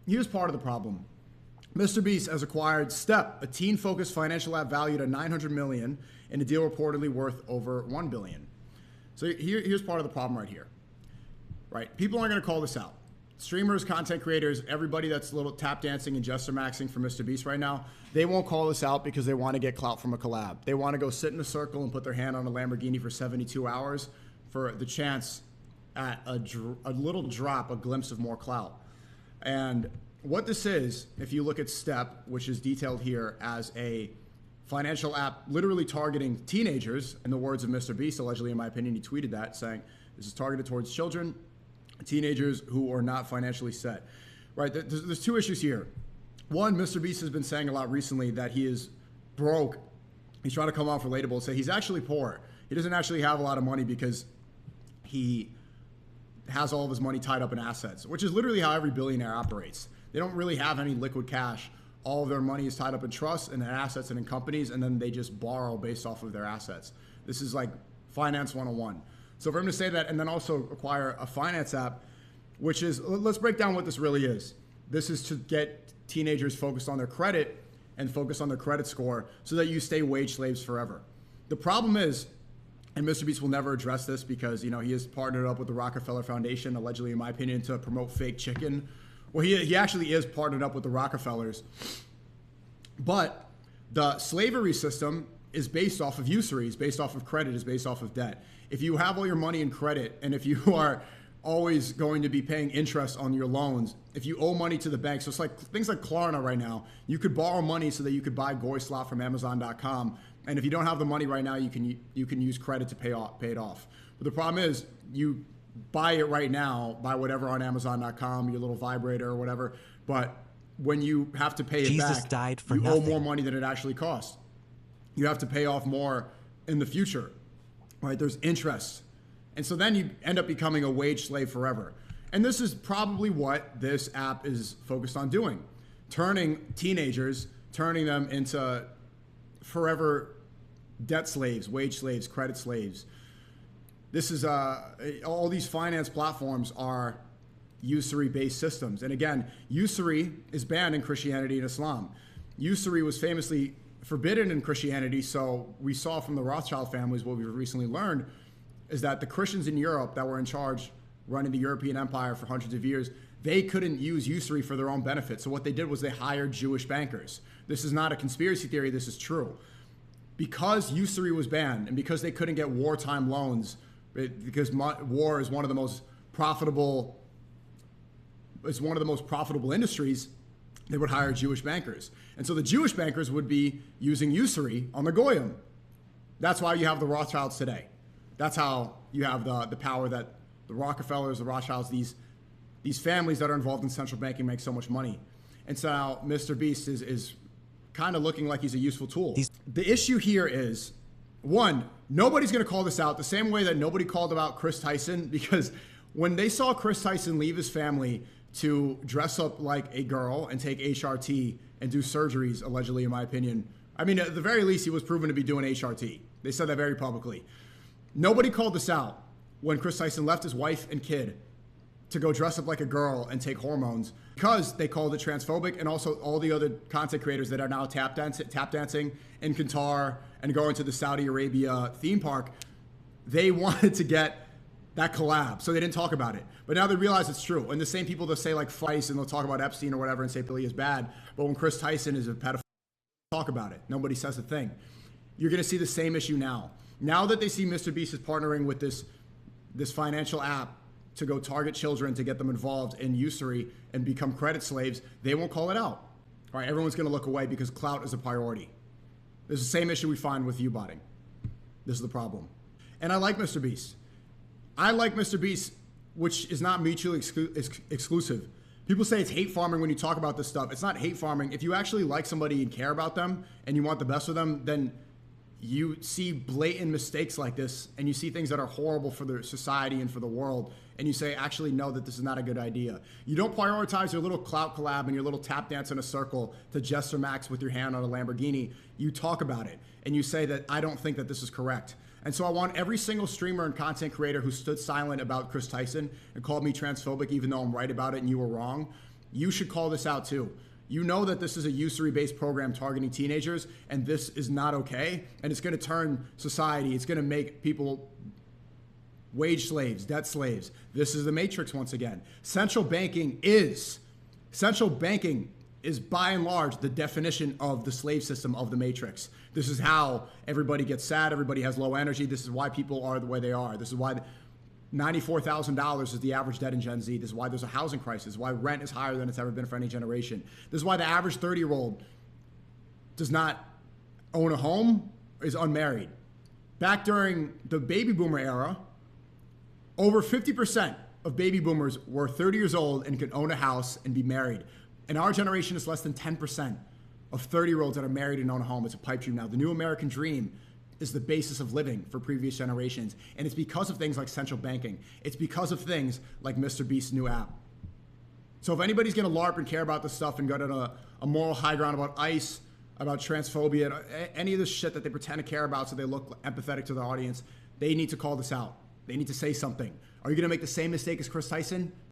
Here's part of the problem. Mr. Beast has acquired Step, a teen-focused financial app valued at $900 million in a deal reportedly worth over $1 billion. So here's part of the problem right here. Right? People aren't going to call this out. Streamers, content creators, everybody that's a little tap dancing and gesture maxing for Mr. Beast right now, they won't call this out because they want to get clout from a collab. They want to go sit in a circle and put their hand on a Lamborghini for 72 hours for the chance at a little drop, a glimpse of more clout. And what this is, if you look at Step, which is detailed here as a financial app literally targeting teenagers, in the words of Mr. Beast, allegedly, in my opinion, he tweeted that, saying this is targeted towards children, teenagers who are not financially set. Right? There's two issues here. One, Mr. Beast has been saying a lot recently that he is broke. He's trying to come off relatable and say he's actually poor. He doesn't actually have a lot of money because he has all of his money tied up in assets, which is literally how every billionaire operates. They don't really have any liquid cash. All of their money is tied up in trusts and in assets and in companies, and then they just borrow based off of their assets. This is like finance 101. So for him to say that and then also acquire a finance app, which is, let's break down what this really is. This is to get teenagers focused on their credit and focus on their credit score so that you stay wage slaves forever. The problem is, and Mr. Beast will never address this because, you know, he has partnered up with the Rockefeller Foundation, allegedly, in my opinion, to promote fake chicken. Well, he actually is partnered up with the Rockefellers. But the slavery system is based off of usury, is based off of credit, is based off of debt. If you have all your money in credit, and if you are always going to be paying interest on your loans, if you owe money to the bank, so it's like things like Klarna right now, you could borrow money so that you could buy Goy slot from Amazon.com. And if you don't have the money right now, you can use credit to pay it off. But the problem is you buy it right now, buy whatever on Amazon.com, your little vibrator or whatever. But when you have to pay it back, you owe more money than it actually costs. You have to pay off more in the future, right? There's interest. And so then you end up becoming a wage slave forever. And this is probably what this app is focused on doing. Turning teenagers, turning them into forever debt slaves, wage slaves, credit slaves. This is, all these finance platforms are usury-based systems. And again, usury is banned in Christianity and Islam. Usury was famously forbidden in Christianity, so we saw from the Rothschild families, what we've recently learned, is that the Christians in Europe that were in charge running the European empire for hundreds of years, they couldn't use usury for their own benefit. So what they did was they hired Jewish bankers. This is not a conspiracy theory, this is true. Because usury was banned and because they couldn't get wartime loans, because war is one of the most profitable, industries, they would hire Jewish bankers. And so the Jewish bankers would be using usury on the Goyim. That's why you have the Rothschilds today. That's how you have the power that the Rockefellers, the Rothschilds, these families that are involved in central banking make so much money. And so now Mr. Beast is kind of looking like he's a useful tool. The issue here is, one, nobody's going to call this out the same way that nobody called about Chris Tyson, because when they saw Chris Tyson leave his family to dress up like a girl and take HRT and do surgeries, allegedly, in my opinion, I mean, at the very least, he was proven to be doing HRT. They said that very publicly. Nobody called this out when Chris Tyson left his wife and kid to go dress up like a girl and take hormones, because they called it transphobic, and also all the other content creators that are now tap dancing in Qatar and going to the Saudi Arabia theme park, they wanted to get that collab, so they didn't talk about it. But now they realize it's true. And the same people that say like Feist and they'll talk about Epstein or whatever and say Billy is bad, but when Chris Tyson is a pedophile, talk about it. Nobody says a thing. You're gonna see the same issue now. Now that they see Mr. Beast is partnering with this financial app to go target children, to get them involved in usury and become credit slaves, they won't call it out. All right, everyone's gonna look away because clout is a priority. This is the same issue we find with U-botting. This is the problem. And I like Mr. Beast. I like Mr. Beast, which is not mutually exclusive. People say it's hate farming when you talk about this stuff. It's not hate farming. If you actually like somebody and care about them and you want the best for them, then you see blatant mistakes like this and you see things that are horrible for the society and for the world, and you say, actually, no, that this is not a good idea. You don't prioritize your little clout collab and your little tap dance in a circle to gesture max with your hand on a Lamborghini. You talk about it and you say that I don't think that this is correct. And so I want every single streamer and content creator who stood silent about Chris Tyson and called me transphobic, even though I'm right about it and you were wrong, you should call this out too. You know that this is a usury-based program targeting teenagers, and this is not okay, and it's going to turn society, it's going to make people wage slaves, debt slaves. This is the matrix once again. Central banking is by and large the definition of the slave system of the matrix. This is how everybody gets sad, everybody has low energy. This is why people are the way they are. This is why $94,000 is the average debt in Gen Z. This is why there's a housing crisis, why rent is higher than it's ever been for any generation. This is why the average 30-year-old does not own a home, is unmarried. Back during the baby boomer era, over 50% of baby boomers were 30 years old and could own a house and be married. In our generation, it's less than 10% of 30-year-olds that are married and own a home. It's a pipe dream now. The new American dream is the basis of living for previous generations. And it's because of things like central banking. It's because of things like Mr. Beast's new app. So if anybody's going to LARP and care about this stuff and go to a moral high ground about ICE, about transphobia, any of this shit that they pretend to care about so they look empathetic to the audience, they need to call this out. They need to say something. Are you going to make the same mistake as Chris Tyson?